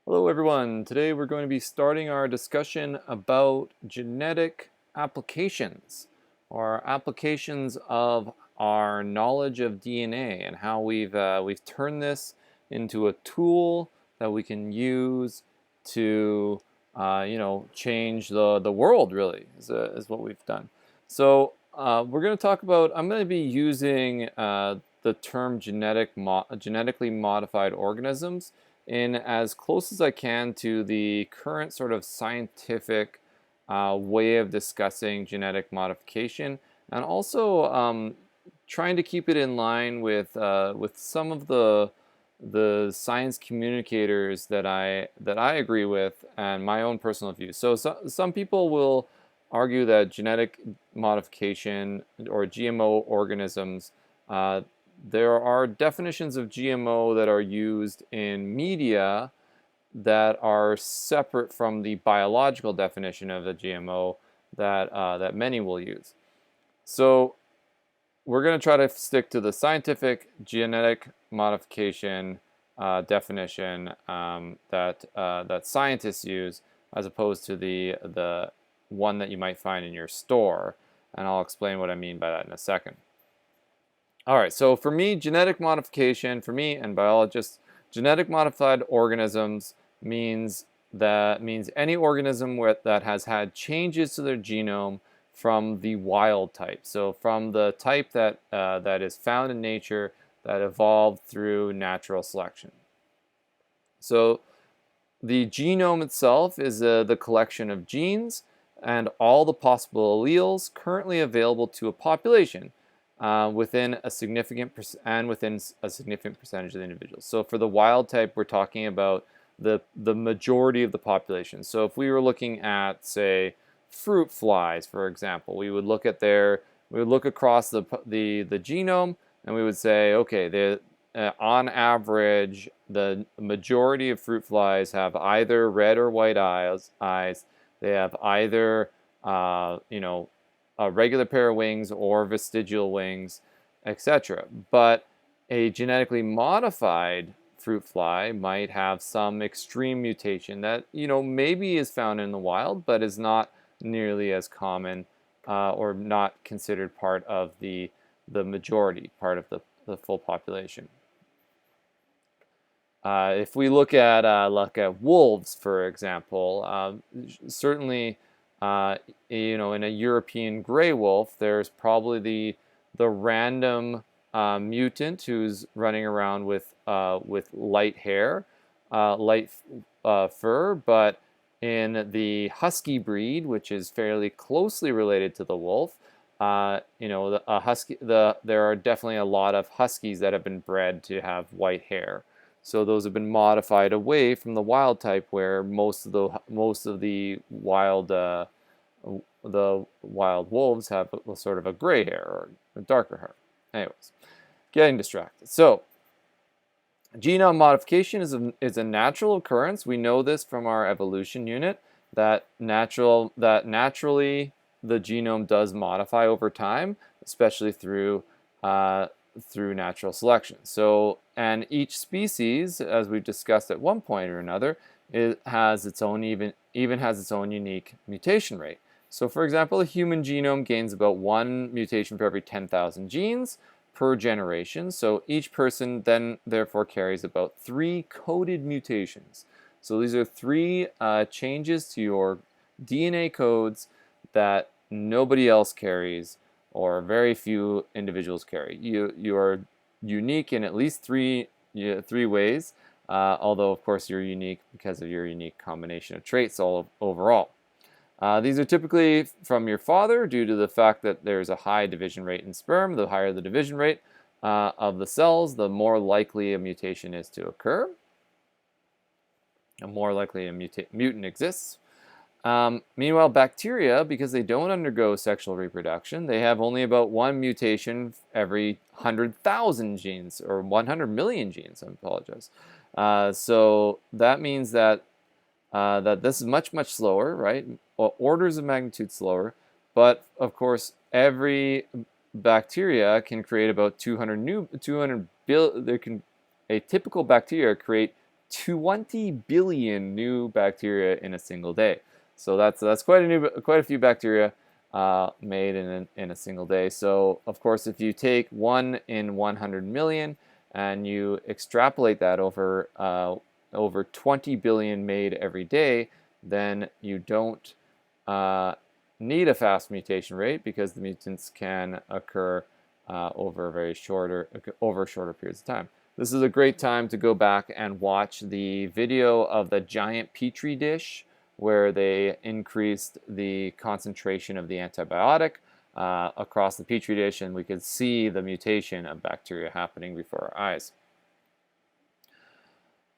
Hello everyone. Today we're going to be starting our discussion about genetic applications, or applications of our knowledge of DNA and how we've turned this into a tool that we can use to change the world, really is what we've done. So we're going to talk about. I'm going to be using the term genetically modified organisms in as close as I can to the current sort of scientific way of discussing genetic modification, and also trying to keep it in line with some of the science communicators that I agree with and my own personal views. So some people will argue that genetic modification or GMO organisms, there are definitions of GMO that are used in media that are separate from the biological definition of the GMO that many will use. So we're going to try to stick to the scientific genetic modification definition that scientists use, as opposed to the one that you might find in your store, and I'll explain what I mean by that in a second. All right, so for me, genetic modification, for me and biologists, genetic modified organisms means any organism that has had changes to their genome from the wild type. So from the type that is found in nature that evolved through natural selection. So the genome itself is the collection of genes and all the possible alleles currently available to a population within a significant percentage of the individuals. So for the wild type, we're talking about the majority of the population. So if we were looking at, say, fruit flies, for example, we would look across the genome, and we would say, okay, on average, the majority of fruit flies have either red or white eyes. They have either a regular pair of wings or vestigial wings, etc. But a genetically modified fruit fly might have some extreme mutation that maybe is found in the wild, but is not nearly as common or not considered part of the majority, part of the full population. If we look at wolves, for example, certainly in a European gray wolf, there's probably the random mutant who's running around with light hair, light fur, but in the husky breed, which is fairly closely related to the wolf, there are definitely a lot of huskies that have been bred to have white hair. So those have been modified away from the wild type, where most of the wild wolves have a sort of a gray hair or a darker hair. Anyways, getting distracted. So genome modification is a natural occurrence. We know this from our evolution unit, that naturally the genome does modify over time, especially through natural selection. So, and each species, as we've discussed at one point or another, it has its own even has its own unique mutation rate. So, for example, a human genome gains about 1 mutation for every 10,000 genes per generation. So each person then therefore carries about 3 coded mutations. So these are 3 changes to your DNA codes that nobody else carries, or very few individuals carry. You are unique in at least three ways, although of course you're unique because of your unique combination of traits overall. These are typically from your father due to the fact that there's a high division rate in sperm. The higher the division rate of the cells, the more likely a mutation is to occur. The more likely a mutant exists. Meanwhile, bacteria, because they don't undergo sexual reproduction, they have only about 1 mutation every 100,000 genes, or 100 million genes, I apologize. So that means that this is much, much slower, right? Well, orders of magnitude slower, but of course, every bacteria can create about 200 a typical bacteria create 20 billion new bacteria in a single day. So that's quite a few bacteria made in a single day. So of course, if you take 1 in 100 million and you extrapolate that over 20 billion made every day, then you don't need a fast mutation rate because the mutants can occur over shorter periods of time. This is a great time to go back and watch the video of the giant petri dish where they increased the concentration of the antibiotic across the petri dish, and we could see the mutation of bacteria happening before our eyes.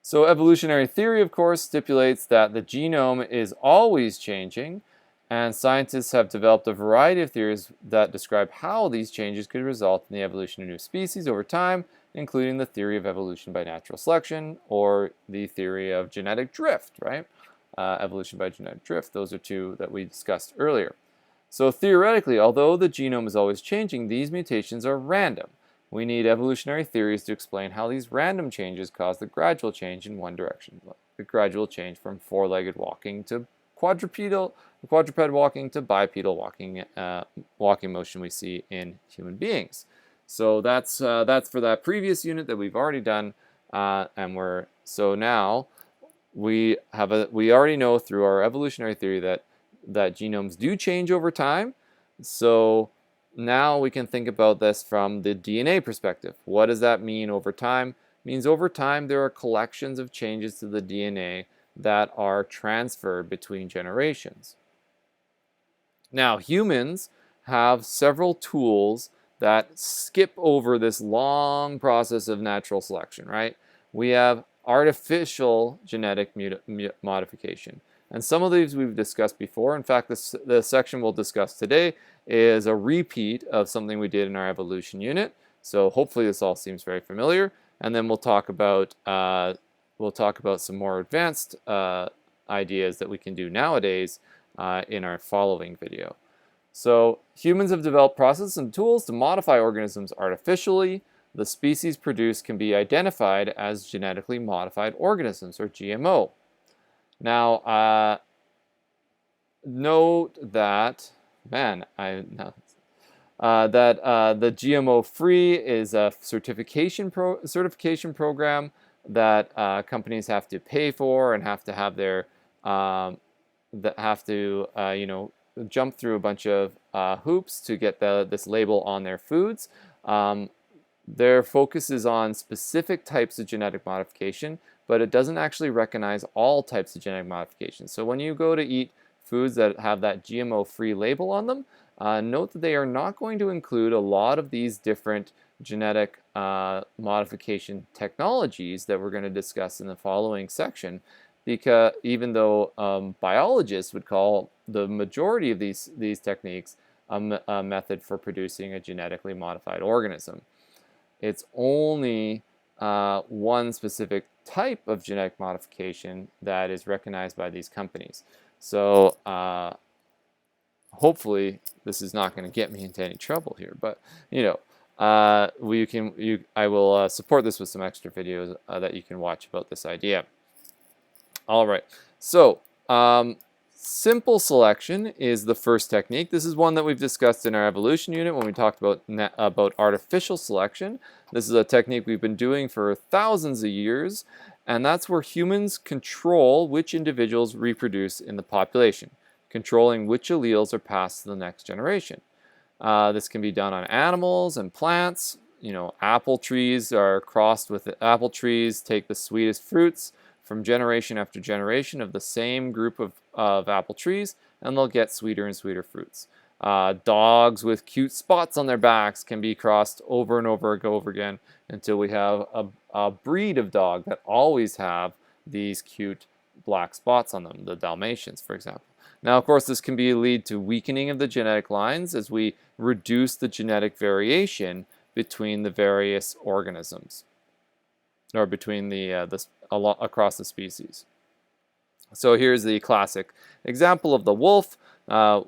So evolutionary theory, of course, stipulates that the genome is always changing, and scientists have developed a variety of theories that describe how these changes could result in the evolution of new species over time, including the theory of evolution by natural selection or the theory of genetic drift, right? Evolution by genetic drift. Those are two that we discussed earlier. So theoretically, although the genome is always changing, these mutations are random. We need evolutionary theories to explain how these random changes cause the gradual change in one direction, the gradual change from four-legged walking to quadruped walking to bipedal walking motion we see in human beings. So that's for that previous unit that we've already done, now we already know through our evolutionary theory that genomes do change over time. So now we can think about this from the DNA perspective. What does that mean over time? It means over time there are collections of changes to the DNA that are transferred between generations. Now, humans have several tools that skip over this long process of natural selection, right? We have artificial genetic modification. And some of these we've discussed before. In fact, the section we'll discuss today is a repeat of something we did in our evolution unit. So hopefully this all seems very familiar. And then we'll talk about some more advanced ideas that we can do nowadays in our following video. So humans have developed processes and tools to modify organisms artificially. The species produced can be identified as genetically modified organisms, or GMO. Now, note that, the GMO-free is a certification program that companies have to pay for and have to have their jump through a bunch of hoops to get this label on their foods. Their focus is on specific types of genetic modification, but it doesn't actually recognize all types of genetic modification. So when you go to eat foods that have that GMO-free label on them, note that they are not going to include a lot of these different genetic modification technologies that we're going to discuss in the following section, because even though biologists would call the majority of these techniques a method for producing a genetically modified organism. It's only one specific type of genetic modification that is recognized by these companies. So hopefully this is not going to get me into any trouble here, but I will support this with some extra videos that you can watch about this idea. All right, so simple selection is the first technique. This is one that we've discussed in our evolution unit when we talked about artificial selection. This is a technique we've been doing for thousands of years, and that's where humans control which individuals reproduce in the population, controlling which alleles are passed to the next generation. This can be done on animals and plants. Apple trees are crossed with apple trees, take the sweetest fruits from generation after generation of the same group of apple trees, and they'll get sweeter and sweeter fruits. Dogs with cute spots on their backs can be crossed over and over again until we have a breed of dog that always have these cute black spots on them, the Dalmatians, for example. Now, of course, this can lead to weakening of the genetic lines as we reduce the genetic variation between the various organisms, or between across the species. So here's the classic example of the wolf.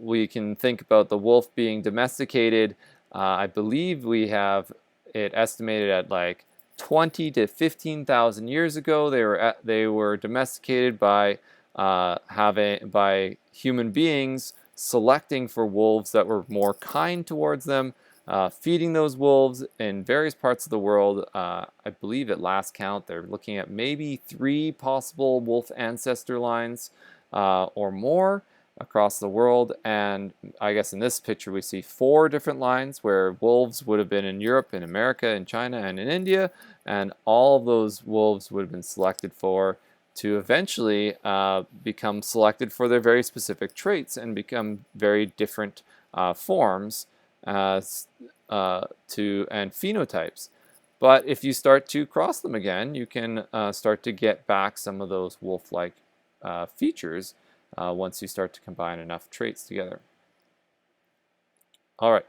We can think about the wolf being domesticated. I believe we have it estimated at like 20 to 15,000 years ago. They were domesticated by by human beings selecting for wolves that were more kind towards them, feeding those wolves in various parts of the world. I believe at last count they're looking at maybe 3 possible wolf ancestor lines or more across the world. And I guess in this picture we see 4 different lines where wolves would have been in Europe, in America, in China, and in India, and all of those wolves would have been selected for to eventually become selected for their very specific traits and become very different forms and phenotypes. But if you start to cross them again, you can start to get back some of those wolf-like features once you start to combine enough traits together. All right,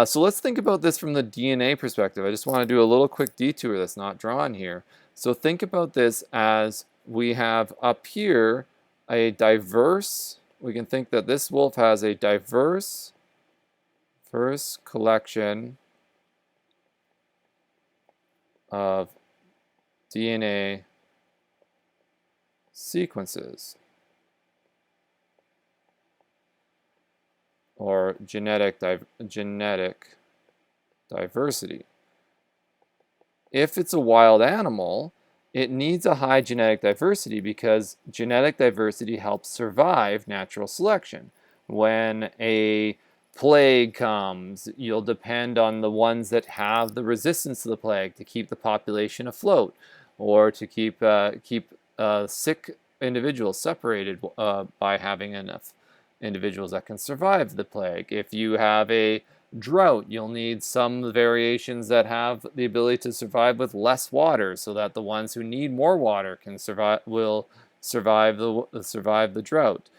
so let's think about this from the DNA perspective. I just want to do a little quick detour that's not drawn here. So think about this as we have up here a diverse, we can think that this wolf has a diverse collection of DNA sequences or genetic diversity. If it's a wild animal, it needs a high genetic diversity because genetic diversity helps survive natural selection. When a plague comes, you'll depend on the ones that have the resistance to the plague to keep the population afloat, or to keep sick individuals separated by having enough individuals that can survive the plague. If you have a drought, you'll need some variations that have the ability to survive with less water, so that the ones who need more water can survive the drought.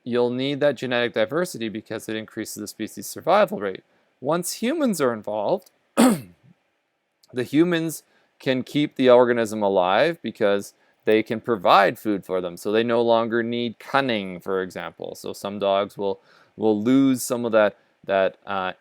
You'll need that genetic diversity because it increases the species survival rate. Once humans are involved, the humans can keep the organism alive because they can provide food for them. So they no longer need cunning, for example. So some dogs will lose some of that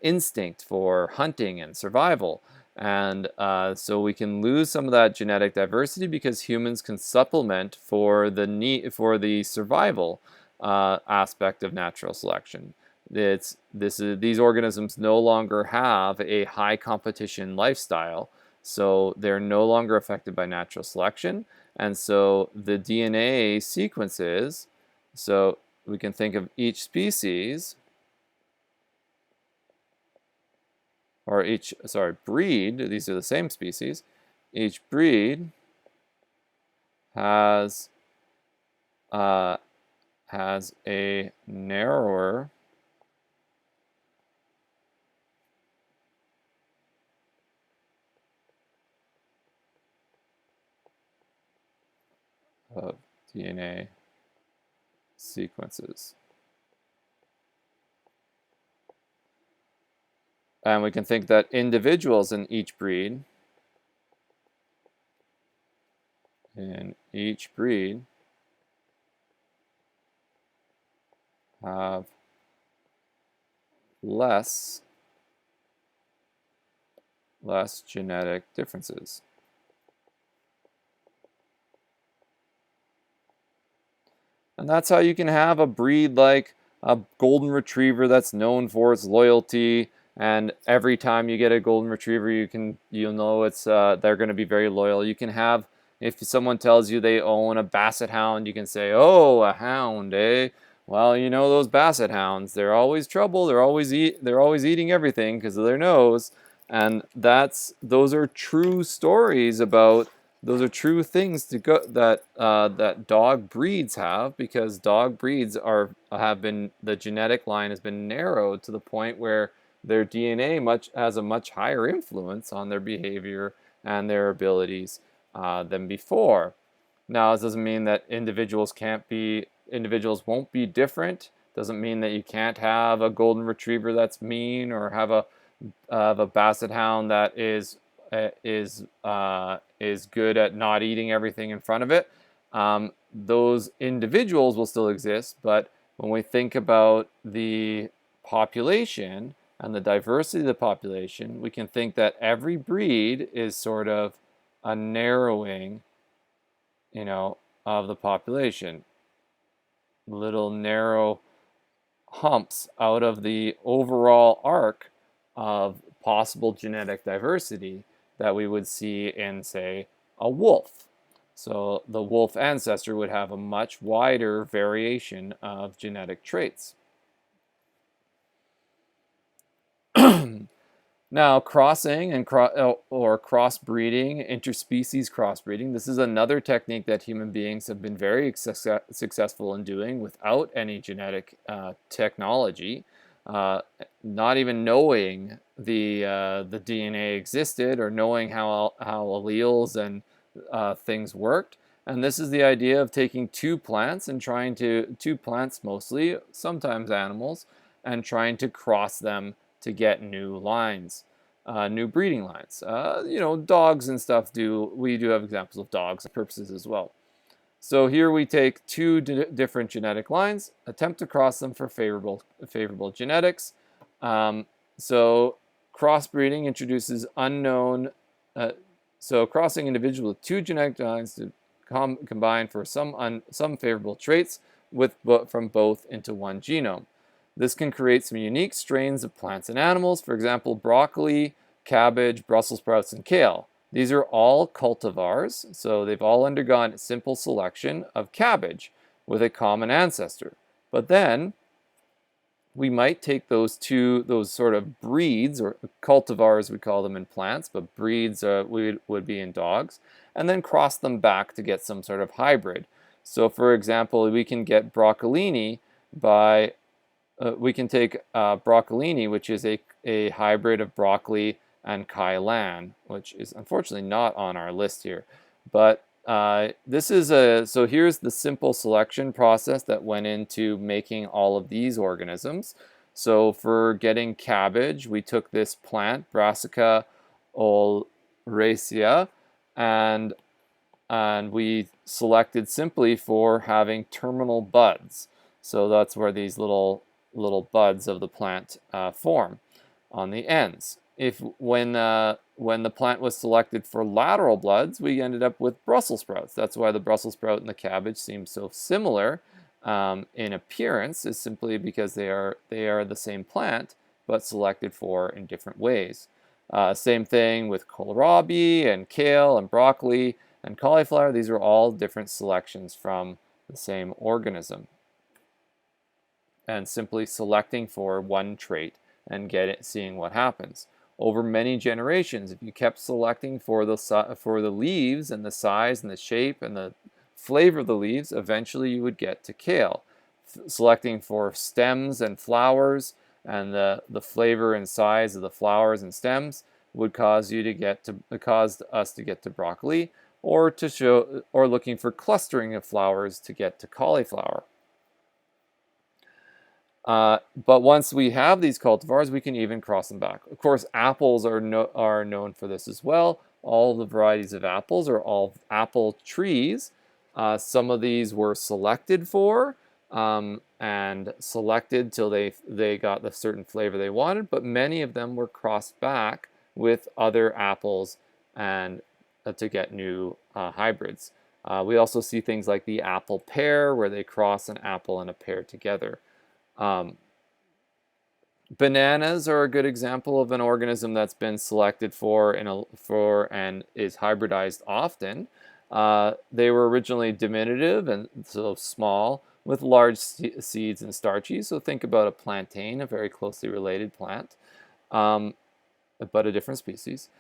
instinct for hunting and survival. And so we can lose some of that genetic diversity because humans can supplement for the survival aspect of natural selection. These organisms no longer have a high competition lifestyle, so they're no longer affected by natural selection. And so the DNA sequences, so we can think of each species, or breed, these are the same species, each breed has a narrower of DNA sequences. And we can think that individuals in each breed have less genetic differences. And that's how you can have a breed like a golden retriever that's known for its loyalty, and every time you get a golden retriever, you'll know it's they're going to be very loyal. You can have, if someone tells you they own a basset hound, you can say, "Oh, a hound, eh? Well, you know those basset hounds, they're always trouble. They're always eating everything because of their nose." And those are true stories about, those are true things that dog breeds have, because dog breeds the genetic line has been narrowed to the point where their DNA has a much higher influence on their behavior and their abilities than before. Now, this doesn't mean that individuals won't be different. Doesn't mean that you can't have a golden retriever that's mean, or have a basset hound that is good at not eating everything in front of it. Those individuals will still exist, but when we think about the population, and the diversity of the population, we can think that every breed is sort of a narrowing, of the population. Little narrow humps out of the overall arc of possible genetic diversity that we would see in, say, a wolf. So the wolf ancestor would have a much wider variation of genetic traits. Now, crossing and or crossbreeding, interspecies crossbreeding, this is another technique that human beings have been very successful in doing without any genetic technology, not even knowing the DNA existed or knowing how alleles and things worked. And this is the idea of taking two plants mostly, sometimes animals, and trying to cross them to get new lines, new breeding lines. Dogs and stuff we do have examples of dogs purposes as well. So here we take two different genetic lines, attempt to cross them for favorable genetics. So crossbreeding introduces unknown, so crossing individuals with two genetic lines to combine for some favorable traits from both into one genome. This can create some unique strains of plants and animals, for example, broccoli, cabbage, Brussels sprouts, and kale. These are all cultivars, so they've all undergone simple selection of cabbage with a common ancestor. But then we might take those sort of breeds, or cultivars we call them in plants, but breeds would be in dogs, and then cross them back to get some sort of hybrid. So for example, we can get broccolini by we can take broccolini, which is a hybrid of broccoli and Kai Lan, which is unfortunately not on our list here. But so here's the simple selection process that went into making all of these organisms. So for getting cabbage, we took this plant, Brassica oleracea, and we selected simply for having terminal buds. So that's where these little buds of the plant form on the ends. When the plant was selected for lateral buds, we ended up with Brussels sprouts. That's why the Brussels sprout and the cabbage seem so similar in appearance, is simply because they are the same plant, but selected for in different ways. Same thing with kohlrabi and kale and broccoli and cauliflower. These are all different selections from the same organism, and simply selecting for one trait and seeing what happens. Over many generations, if you kept selecting for the leaves and the size and the shape and the flavor of the leaves, eventually you would get to kale. Selecting for stems and flowers and the flavor and size of the flowers and stems would cause us to get to broccoli, or looking for clustering of flowers to get to cauliflower. But once we have these cultivars, we can even cross them back. Of course, apples are known for this as well. All the varieties of apples are all apple trees. Some of these were selected for and selected till they got the certain flavor they wanted, but many of them were crossed back with other apples and to get new hybrids. We also see things like the apple pear, where they cross an apple and a pear together. Bananas are a good example of an organism that's been selected for and is hybridized often. They were originally diminutive and so small, with large seeds and starchy. So think about a plantain, a very closely related plant, but a different species.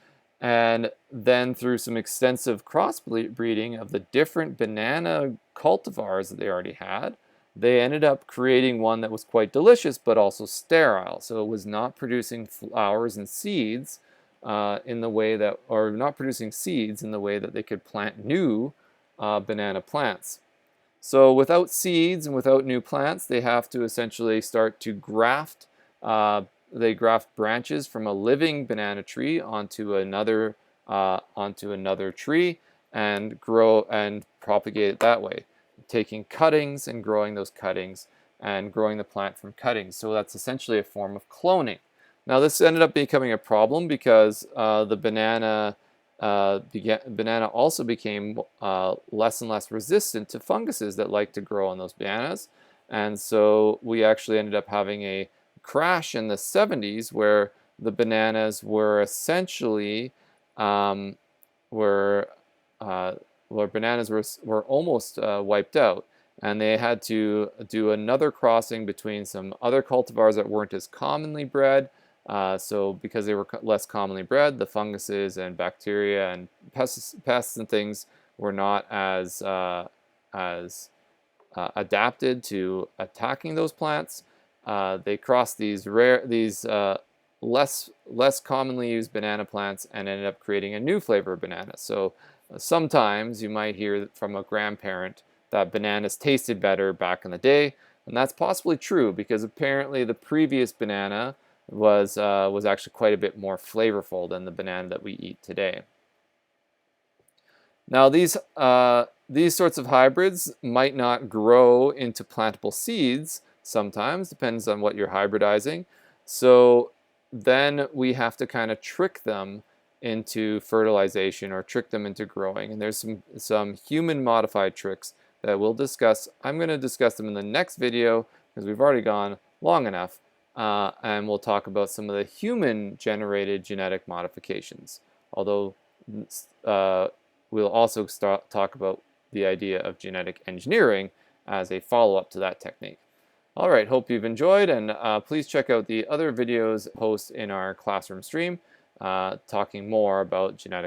And then through some extensive crossbreeding of the different banana cultivars that they already had, they ended up creating one that was quite delicious, but also sterile. So it was not producing flowers and seeds in the way that, or not producing seeds in the way that they could plant new banana plants. So without seeds and without new plants, they have to essentially start to graft. They graft branches from a living banana tree onto another tree and grow and propagate it that way, taking cuttings and growing those cuttings and growing the plant from cuttings. So that's essentially a form of cloning. Now this ended up becoming a problem because the banana also became less and less resistant to funguses that like to grow on those bananas. And so we actually ended up having a crash in the 70s where the bananas were essentially um, were where bananas were almost wiped out, and they had to do another crossing between some other cultivars that weren't as commonly bred. So because they were less commonly bred, the funguses and bacteria and pests and things were not as adapted to attacking those plants. They crossed these less commonly used banana plants and ended up creating a new flavor of banana. So sometimes you might hear from a grandparent that bananas tasted better back in the day, and that's possibly true because apparently the previous banana was actually quite a bit more flavorful than the banana that we eat today. Now these sorts of hybrids might not grow into plantable seeds sometimes, depends on what you're hybridizing. So then we have to kind of trick them into fertilization or trick them into growing. And there's some human modified tricks that we'll discuss. I'm going to discuss them in the next video because we've already gone long enough. And we'll talk about some of the human generated genetic modifications. Although we'll also talk about the idea of genetic engineering as a follow-up to that technique. All right, hope you've enjoyed, and please check out the other videos posted in our classroom stream talking more about genetic